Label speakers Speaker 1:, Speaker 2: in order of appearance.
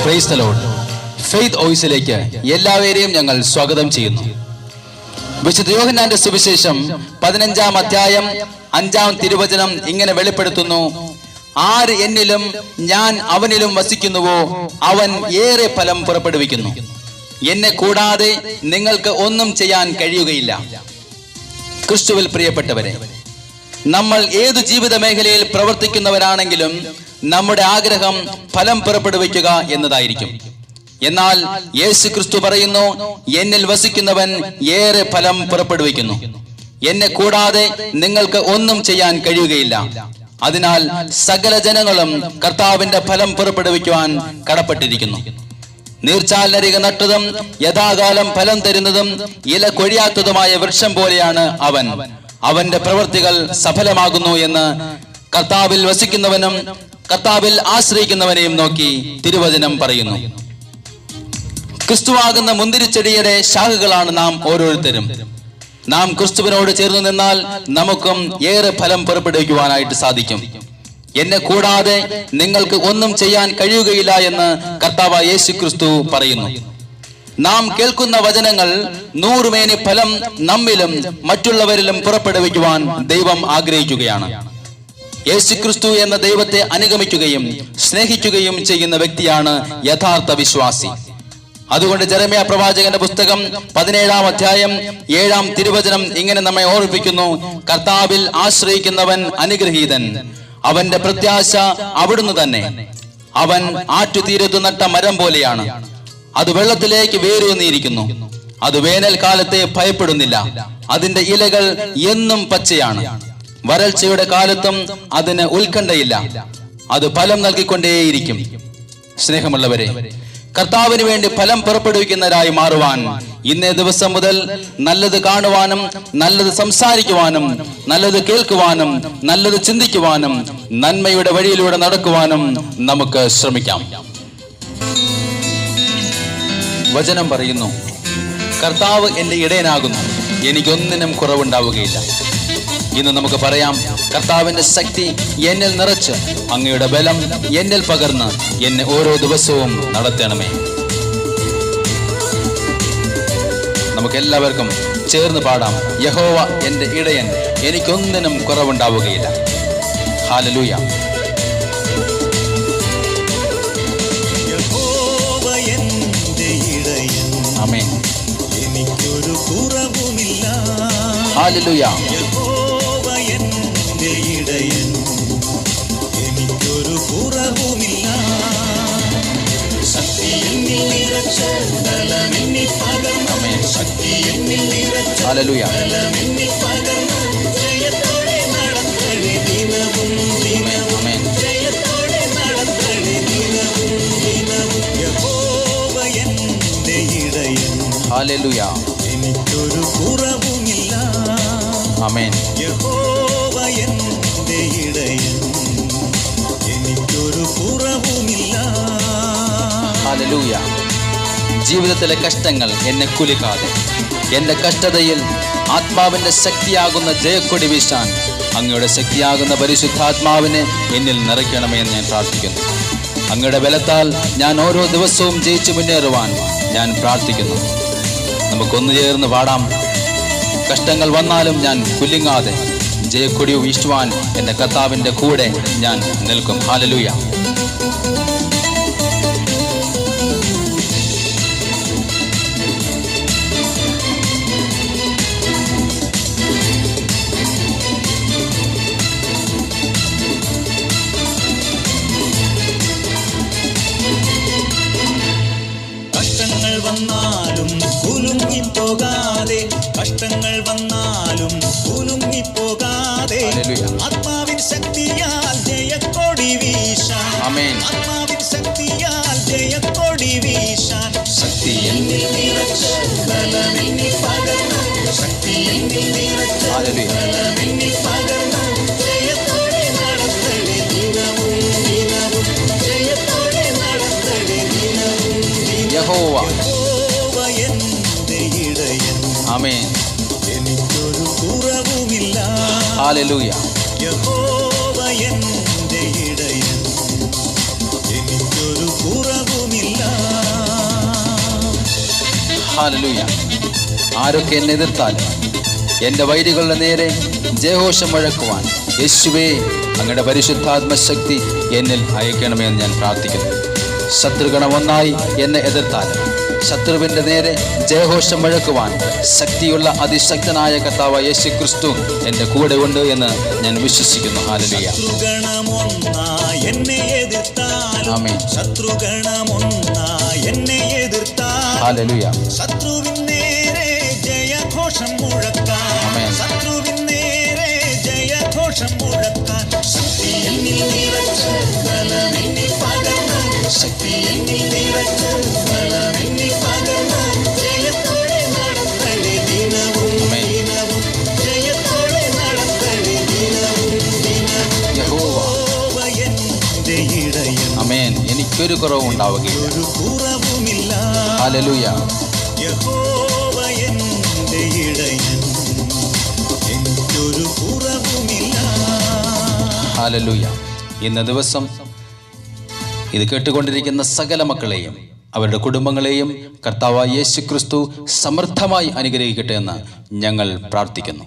Speaker 1: Praise the Lord. Faith വോയിസിലേക്ക് എല്ലാവരെയും ഞങ്ങൾ സ്വാഗതം ചെയ്യുന്നു. വിശുദ്ധ യോഹന്നാന്റെ സുവിശേഷം 15-ാം അധ്യായം 5-ാം തിരുവചനം ഇങ്ങനെ വെളിപ്പെടുത്തുന്നു: ആര് എന്നിലും ഞാൻ അവനിലും വസിക്കുന്നുവോ അവൻ ഏറെ ഫലം പുറപ്പെടുവിക്കുന്നു. എന്നെ കൂടാതെ നിങ്ങൾക്ക് ഒന്നും ചെയ്യാൻ കഴിയുകയില്ല. ക്രിസ്തുവിൽ പ്രിയപ്പെട്ടവരെ, നമ്മൾ ഏതു ജീവിത മേഖലയിൽ പ്രവർത്തിക്കുന്നവരാണെങ്കിലും നമ്മുടെ ആഗ്രഹം ഫലം പുറപ്പെടുവിക്കുക എന്നതായിരിക്കും. എന്നാൽ യേശു ക്രിസ്തു പറയുന്നു, എന്നിൽ വസിക്കുന്നവൻ ഏറെ ഫലം പുറപ്പെടുവിക്കുന്നു. എന്നെ കൂടാതെ നിങ്ങൾക്ക് ഒന്നും ചെയ്യാൻ കഴിയുകയില്ല. അതിനാൽ സകല ജനങ്ങളും കർത്താവിന്റെ ഫലം പുറപ്പെടുവിക്കുവാൻ കടപ്പെട്ടിരിക്കുന്നു. നീർച്ചാലിനരികെ നട്ടതും യഥാകാലം ഫലം തരുന്നതും ഇല കൊഴിയാത്തതുമായ വൃക്ഷം പോലെയാണ് അവൻ. അവന്റെ പ്രവൃത്തികൾ സഫലമാകുന്നു എന്ന് കർത്താവിൽ വസിക്കുന്നവനും കർത്താവിൽ ആശ്രയിക്കുന്നവനെയും നോക്കി തിരുവചനം പറയുന്നു. ക്രിസ്തുവാകുന്ന മുന്തിരിച്ചെടിയുടെ ശാഖകളാണ് നാം ഓരോരുത്തരും. നാം ക്രിസ്തുവിനോട് ചേർന്ന് നിന്നാൽ നമുക്കും ഏറെ ഫലം പുറപ്പെടുവിക്കുവാനായിട്ട് സാധിക്കും. എന്നെ കൂടാതെ നിങ്ങൾക്ക് ഒന്നും ചെയ്യാൻ കഴിയുകയില്ല എന്ന് കർത്താവ് യേശു ക്രിസ്തു പറയുന്നു. നാം കേൾക്കുന്ന വചനങ്ങൾ 100 മേനി ഫലം നമ്മിലും മറ്റുള്ളവരിലും പുറപ്പെടുവിക്കുവാൻ ദൈവം ആഗ്രഹിക്കുകയാണ്. യേശു ക്രിസ്തു എന്ന ദൈവത്തെ അനുഗമിക്കുകയും സ്നേഹിക്കുകയും ചെയ്യുന്ന വ്യക്തിയാണ് യഥാർത്ഥ വിശ്വാസി. അതുകൊണ്ട് ജെറമ്യാ പ്രവാചകന്റെ പുസ്തകം 17-ാം അധ്യായം 7-ാം തിരുവചനം ഇങ്ങനെ നമ്മെ ഓർമ്മിപ്പിക്കുന്നു: കർത്താവിൽ ആശ്രയിക്കുന്നവൻ അനുഗ്രഹീതൻ, അവന്റെ പ്രത്യാശ അവിടുന്ന് തന്നെ. അവൻ ആറ്റുതീരത്തു നട്ട മരം പോലെയാണ്, അത് വെള്ളത്തിലേക്ക് വേരൂന്നിയിരിക്കുന്നു. അത് വേനൽക്കാലത്തെ ഭയപ്പെടുന്നില്ല, അതിന്റെ ഇലകൾ എന്നും പച്ചയാണ്. വരൾച്ചയുടെ കാലത്തും അതിന് ഉത്കണ്ഠയില്ല, അത് ഫലം നൽകിക്കൊണ്ടേയിരിക്കും. സ്നേഹമുള്ളവരെ, കർത്താവിന് വേണ്ടി ഫലം പുറപ്പെടുവിക്കുന്നവരായി മാറുവാൻ ഇന്നേ ദിവസം മുതൽ നല്ലത് കാണുവാനും നല്ലത് സംസാരിക്കുവാനും നല്ലത് കേൾക്കുവാനും നല്ലത് ചിന്തിക്കുവാനും നന്മയുടെ വഴിയിലൂടെ നടക്കുവാനും നമുക്ക് ശ്രമിക്കാം. വചനം പറയുന്നു, കർത്താവ് എന്റെ ഇടയനാകുന്നു, എനിക്കൊന്നിനും കുറവുണ്ടാവുകയില്ല. ഇന്ന് നമുക്ക് പറയാം, കർത്താവിന്റെ ശക്തി എന്നിൽ നിറച്ച് അങ്ങയുടെ ബലം എന്നിൽ പകർന്ന് എന്നെ ഓരോ ദിവസവും നടത്തണമേ. നമുക്കെല്ലാവർക്കും ചേർന്ന് പാടാം: യഹോവ എന്റെ ഇടയൻ, എനിക്കൊന്നിനും കുറവുണ്ടാവുകയില്ല. ഹല്ലേലൂയ. ആമേൻ. എനിക്കൊരു കുറവുമില്ല. ഹല്ലേലൂയ. എനിക്കൊരു കുറവുമില്ല. ശക്തി എന്നിൽ നിറച്ച ബലമെന്നിൽ പകർന്നു. ശക്തി എന്നിൽ നിറച്ച ബലമെന്നിൽ പകർന്നു. ജയത്തോടെ നടത്തണേ ദിനവും ദിനവും. ജയത്തോടെ നടത്തണേ ദിനവും ദിനവും. യഹോവ എന്റെ ഇടയൻ. ഹല്ലേലൂയ. എനിക്കൊരു കുറവുമില്ല. ആമേൻ. യഹോവ എന്റെ ഇടയൻ, എനിക്കൊരു കുറവുമില്ല. ഹല്ലേലൂയ. ജീവിതത്തിലെ കഷ്ടങ്ങൾ എന്നെ കുലുക്കാതെ എന്റെ കഷ്ടതയിൽ ആത്മാവിന്റെ ശക്തിയാകുന്ന ജയക്കൊടി വീശാൻ അങ്ങയുടെ ശക്തിയാകുന്ന പരിശുദ്ധാത്മാവിനെ എന്നിൽ നിറയ്ക്കണമെന്ന് ഞാൻ പ്രാർത്ഥിക്കുന്നു. അങ്ങയുടെ ബലത്താൽ ഞാൻ ഓരോ ദിവസവും ജയിച്ചു മുന്നേറുവാൻ ഞാൻ പ്രാർത്ഥിക്കുന്നു. നമുക്കൊന്നു ചേർന്ന് പാടാം: കഷ്ടങ്ങൾ വന്നാലും ഞാൻ കുലുങ്ങാതെ ജയക്കൊടി വീശുവാൻ എൻ്റെ കർത്താവിൻ്റെ കൂടെ ഞാൻ നിൽക്കും. ഹല്ലേലൂയ.
Speaker 2: കഷ്ടങ്ങൾ വന്നാലും കുലുങ്ങിപ്പോകാതെ, കഷ്ടങ്ങൾ വന്നാലും കുലുങ്ങിപ്പോകാതെ, ആത്മാവിൻ ശക്തിയാൽ ജയക്കൊടി വീശാൻ. ആത്മാവിൻ ശക്തിയാൽ ജയക്കൊടി വീശാൻ. ശക്തി എന്നിൽ നിറച്ച ബലമെന്നിൽ പകർന്നു. ശക്തി എന്നിൽ നിറച്ച ബലമെന്നിൽ പകർന്നു. ജയത്തോടെ നടത്തണേ ദിനവും ദിനവും. ജയത്തോടെ നടത്തണേ ദിനവും ദിനവും. യഹോവ എന്റെ ഇടയൻ. ആമേൻ. എനിക്കൊരു കുറവുമില്ല. ഹല്ലേലൂയ. യഹോവ എന്റെ ഇടയൻ, എനിക്കൊരു കുറവുമില്ല.
Speaker 1: ഹല്ലേലൂയ. ആരൊക്കെ എന്നെ എതിർത്താലും എൻ്റെ വൈരികളുടെ നേരെ ജയഘോഷം മുഴക്കുവാൻ യേശുവേ അങ്ങയുടെ പരിശുദ്ധാത്മശക്തി എന്നിൽ അയക്കണമെന്ന് ഞാൻ പ്രാർത്ഥിക്കുന്നു. ശത്രുഗണം ഒന്നായി എന്നെ എതിർത്താലും ശത്രുവിൻ്റെ നേരെ ജയഘോഷം മുഴക്കുവാൻ ശക്തിയുള്ള അതിശക്തനായ കർത്താവ് യേശു ക്രിസ്തു എൻ്റെ കൂടെ ഉണ്ട് എന്ന് ഞാൻ വിശ്വസിക്കുന്നു. ഹല്ലേലൂയ.
Speaker 2: ശത്രുഗണമൊന്നായി എന്നെ എതിർത്താലും
Speaker 1: ആമേൻ.
Speaker 2: ശത്രുഗണമൊന്നായി എന്നെ എതിർത്താലും
Speaker 1: ഹല്ലേലൂയ.
Speaker 2: ശത്രുവിൻ നേരെ ജയഘോഷം മുഴക്കാൻ
Speaker 1: ആമേൻ.
Speaker 2: ശത്രുവിൻ നേരെ ജയഘോഷം മുഴക്കാൻ ശക്തി എന്നിൽ നിറച്ച് ബലമെന്നിൽ പകർന്ന് ശക്തി എന്നിൽ നിറച്ച് ബലമെന്നിൽ പകർന്ന് ജയത്തോടെ നടത്തണേ ദിനവും
Speaker 1: ആമേൻ.
Speaker 2: ദിനവും ജയത്തോടെ നടത്തണേ ദിനവും ദിനവും
Speaker 1: യഹോവ
Speaker 2: യഹോവ എൻ്റെ ഇടയൻ
Speaker 1: ആമേൻ. എനിക്കൊരു കുറവും ഉണ്ടാവുകയില്ല.
Speaker 2: ഒരു കുറവുമില്ല
Speaker 1: ഹല്ലേലൂയ.
Speaker 2: യഹോവ എൻ്റെ ഇടയൻ എനിക്കൊരു കുറവുമില്ല.
Speaker 1: ഹല്ലേലൂയ. ഇന്ന ദിവസം ഇത് കേട്ടുകൊണ്ടിരിക്കുന്ന സകല മക്കളെയും അവരുടെ കുടുംബങ്ങളെയും കർത്താവായ യേശു ക്രിസ്തു സമൃദ്ധമായി അനുഗ്രഹിക്കട്ടെ എന്ന് ഞങ്ങൾ പ്രാർത്ഥിക്കുന്നു.